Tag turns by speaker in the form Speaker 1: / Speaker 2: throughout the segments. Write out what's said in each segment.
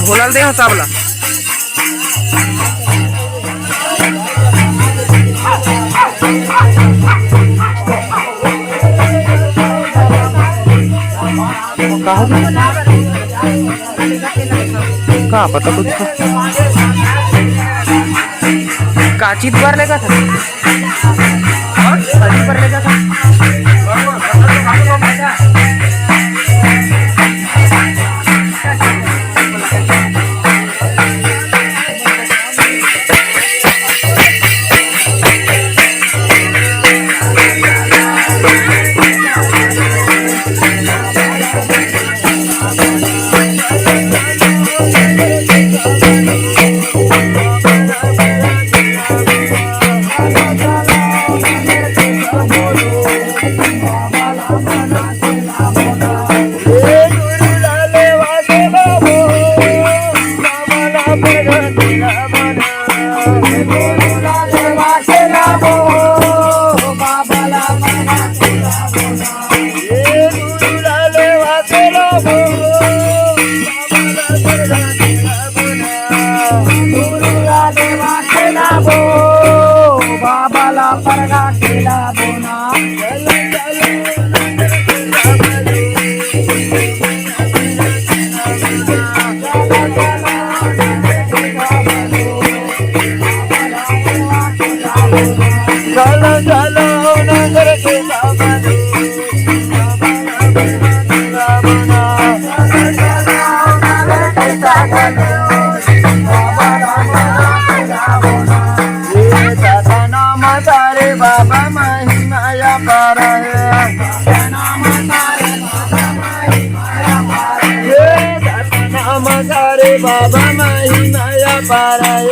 Speaker 1: भोलाल दे चावला कहाँ पता कुछ काचित भर लेगा था काचित भर लेगा था बाबा महिमाया पार है नाम सारे बाबा महिमाया पार है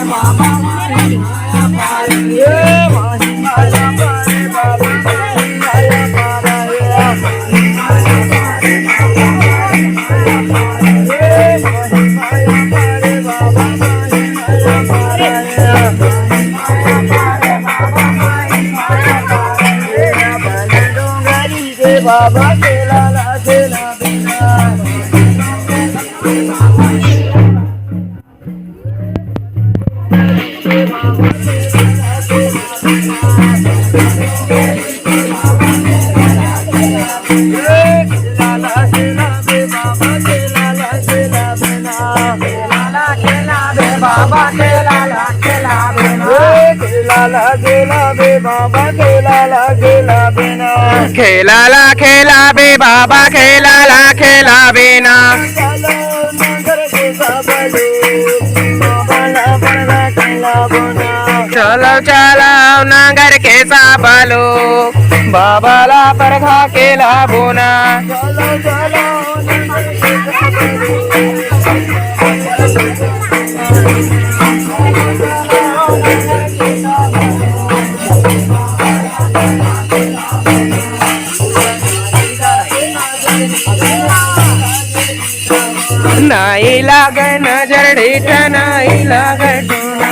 Speaker 1: बाबा महिमाया पार महिमाया पार बाबा महिमाया पार बाबा केला केला बिना बाबा खेला बे बाबा खेला बिना चलो चलो नगर के सब लोग बाबा ला परखा केला बोना नाई लागे नजर ढीठ नाई लागे टोना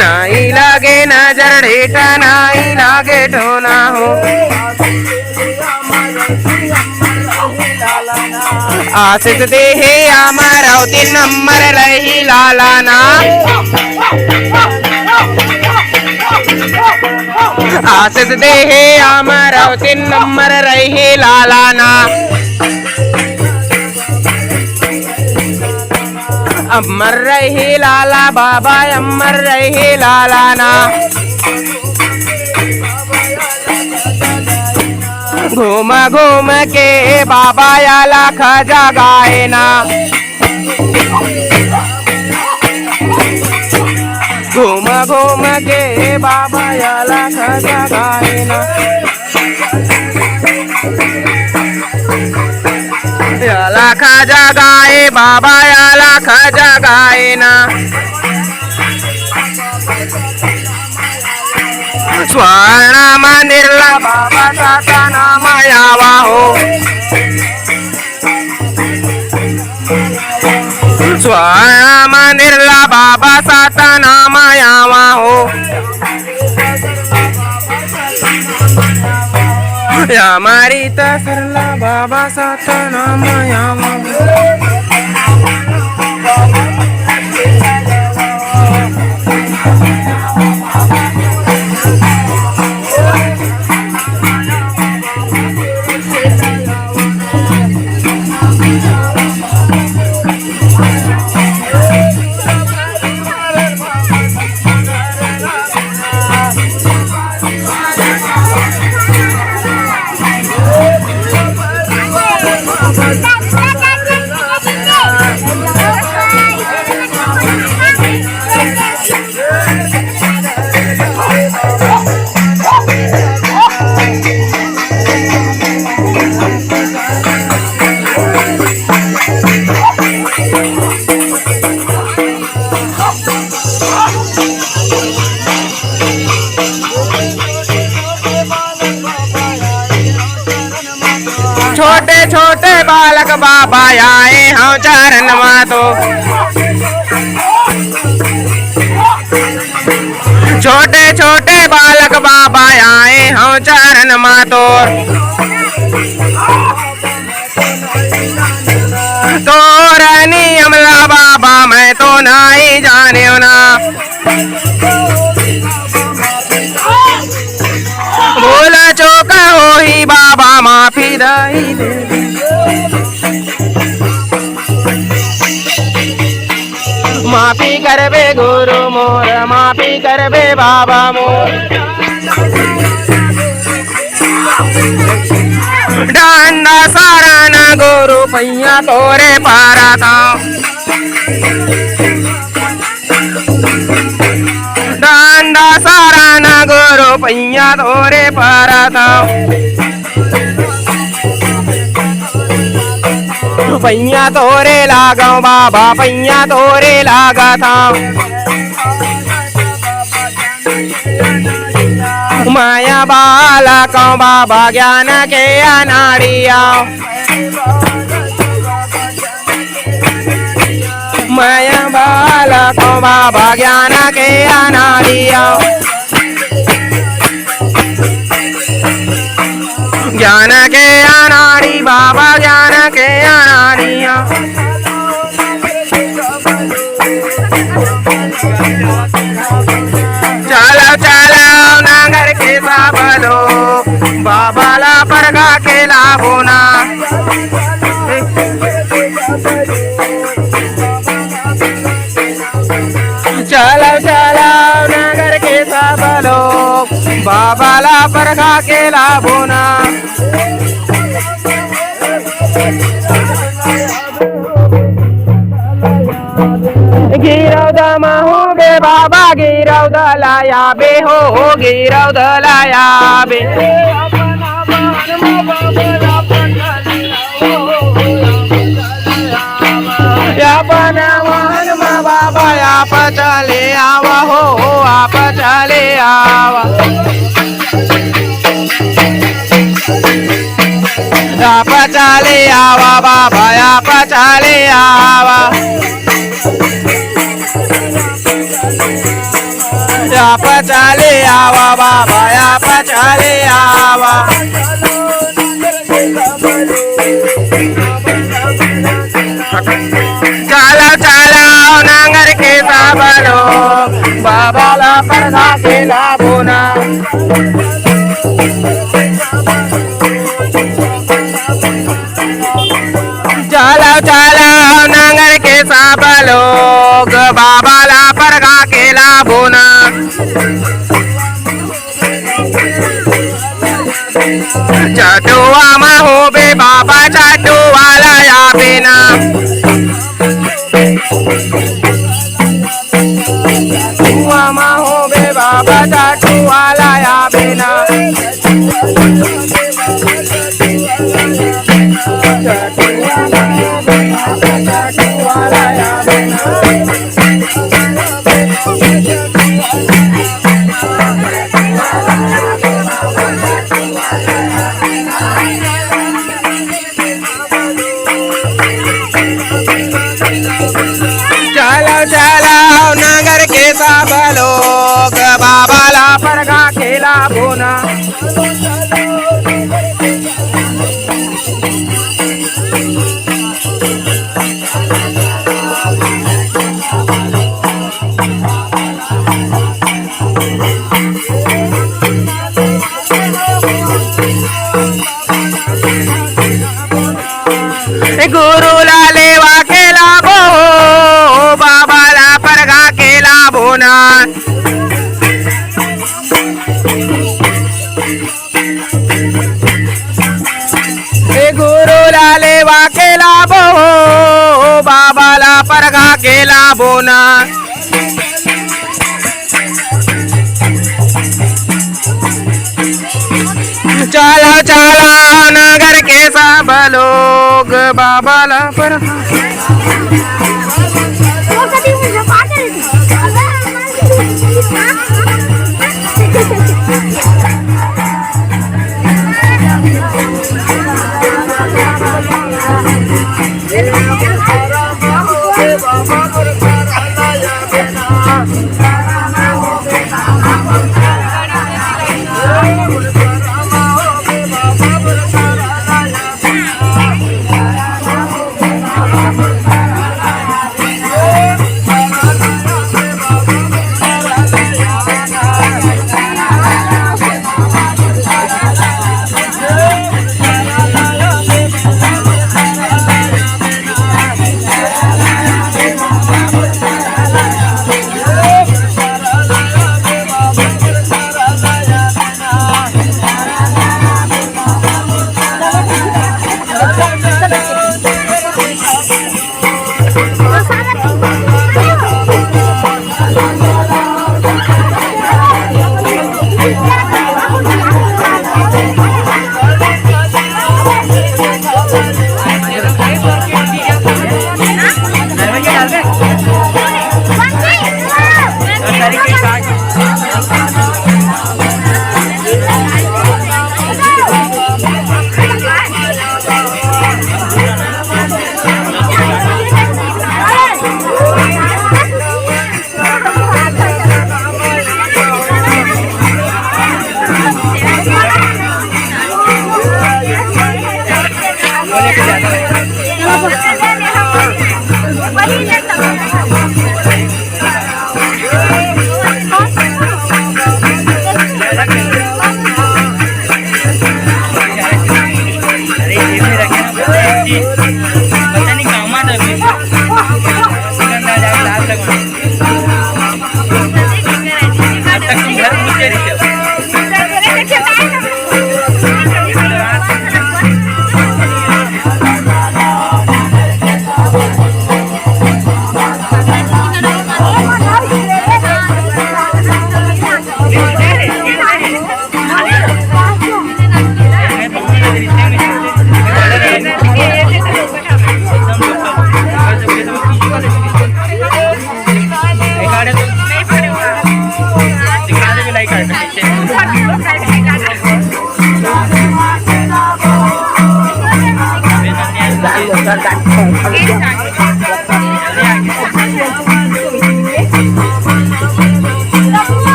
Speaker 1: नाई लागे नजर ढीठ नाई लागे टोना हो आशिष देहे अमरावती नंबर रही लालाना आशिष देहे अमरावती नंबर रही लालाना अमर रही लाला बाबा अमर रही लालाना घूम घूम के बाबा या लाख जगाए ना, घूम घूम के बाबा या लाख जगाए ना, या लाख जगाए बाबा या लाख जगाए ना। स्वर्ण मंदिरला बाबा साता नाम यावा हो, स्वर्ण मंदिरला बाबा साता नाम यावा हो, या मारी तसरला बाबा साता नाम यावा हो। छोटे छोटे बालक बाबा आए हम चरण मां तो, छोटे छोटे बालक बाबा आए हम चरण मां तो, तोरनी अमला बाबा मैं तो नहीं जाने ना, भूल चूक हो ही बाबा माफी दही दे, माफी करबे गुरु मोर, माफी करबे बाबा मोर। डांडा सारा न गुरु पैया तोरे पारा था, डांडा सारा न गुरु पैया तोरे पारा था, पैया तोरे लागा बाबा पैया तोरे लागा था, माया बाला का बाबा ज्ञान के अनाड़िया, माया बाला का बाबा ज्ञान के अनाड़िया, ज्ञान के अनाड़ी बाबा ज्ञान के अनाड़िया। चलो चलो नगर के सब लोग बाबा ला परगा के लाभो ना, चलो चलो नगर के सब लोग बाबा ला परगा के लाभो ना। गिरव दमहू बे बाबा गिरव दलाया बे हो गिरव दलाया बे, अपन वन में बाबा आप चले आवा हो, आप चले आवा, आप चले आवा बाबा आप चले आवा, आप चले आवा बाबा आप चले आवा। चलो चलो नगर के सब लोग बाबा ला परगा के लाभो ना, चलो चलो नगर के सब लोग बाबा ला परगा के लाभो ना। चटुआમાં હોબે બાબા ચટુવાલા આપેના ચટુઆમાં હોબે બાબા ચટુવાલા આપેના नगर के सब लोग बाबाला परगा खेला बोना गुरुला लेवा खेला बो बाबाला परगा खेला बोना गुरुला लेवा खेला बो बाबाला परगा खेला बोना चला चला नगर के सब लोग बाबाला परगा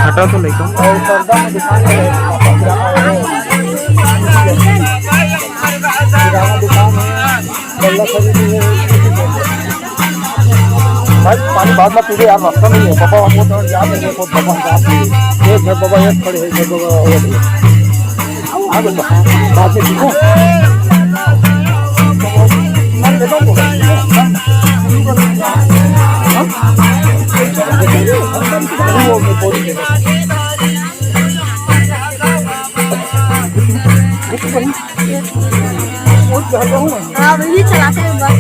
Speaker 1: हटा तो लेकर भाई पानी बाद में पीले यार रास्ता नहीं है पापा वो तो याद है बहुत बाबा एक घर बाबा एक खड़े हैं घर बाबा और आ गए बात में देखो मैं देखो वो मैं बोल रही हूं हां वही चलाते हैं बस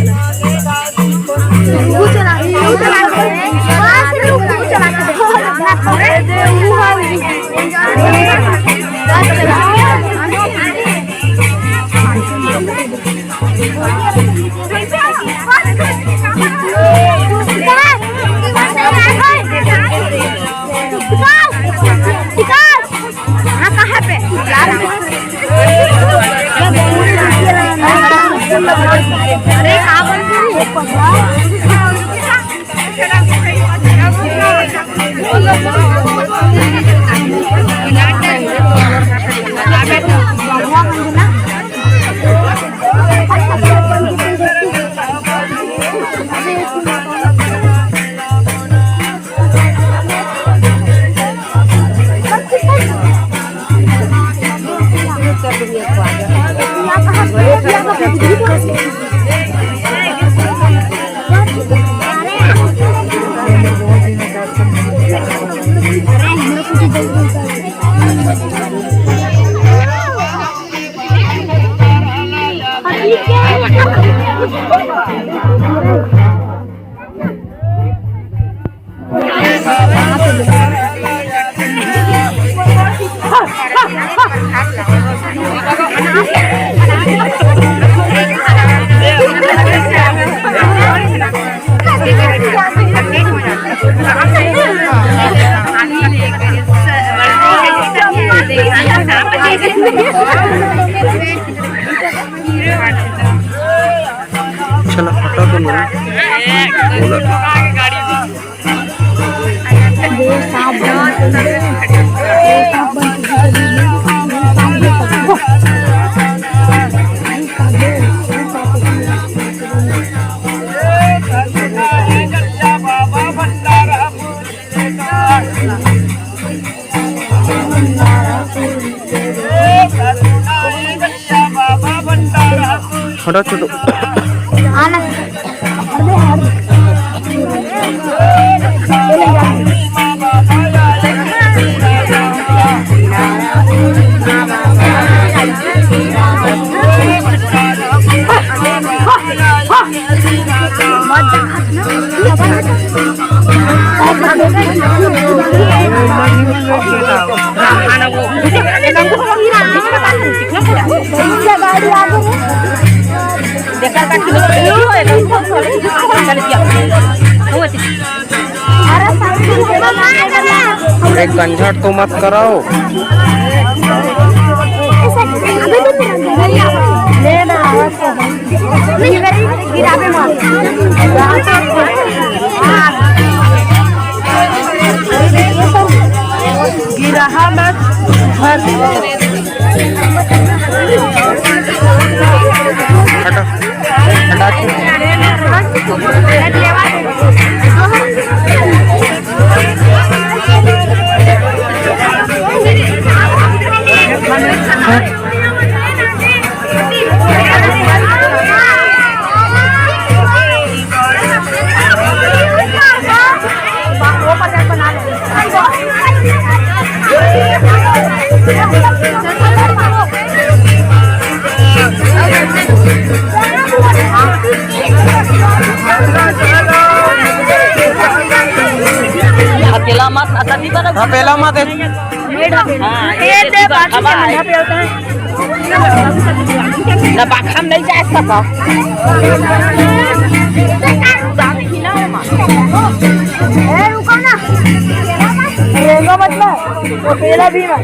Speaker 1: वो चला रही है वो चला रही है बस वो चलाते हैं ना खड़े दे वो अरे चलो हटा तो नहीं हटा छोटो आना एक गंझट तो मत कराओ गिरा मत हटा अकेला मत अकेला मत हम नहीं जा सकते रुको ना मतलब अकेला भी मत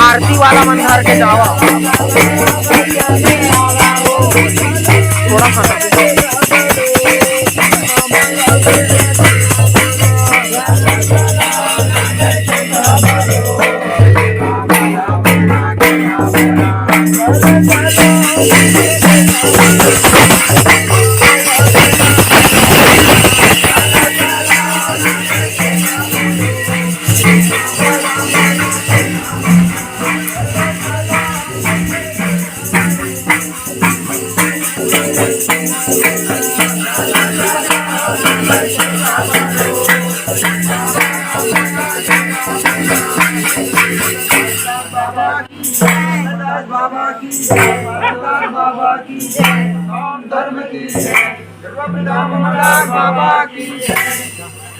Speaker 1: आरती वाला मंदिर के जावा थोड़ा सा
Speaker 2: बाबा की जय, ममदास बाबा की जय, राम धर्म की जय, सर्वप्रथम ममदास बाबा की जय।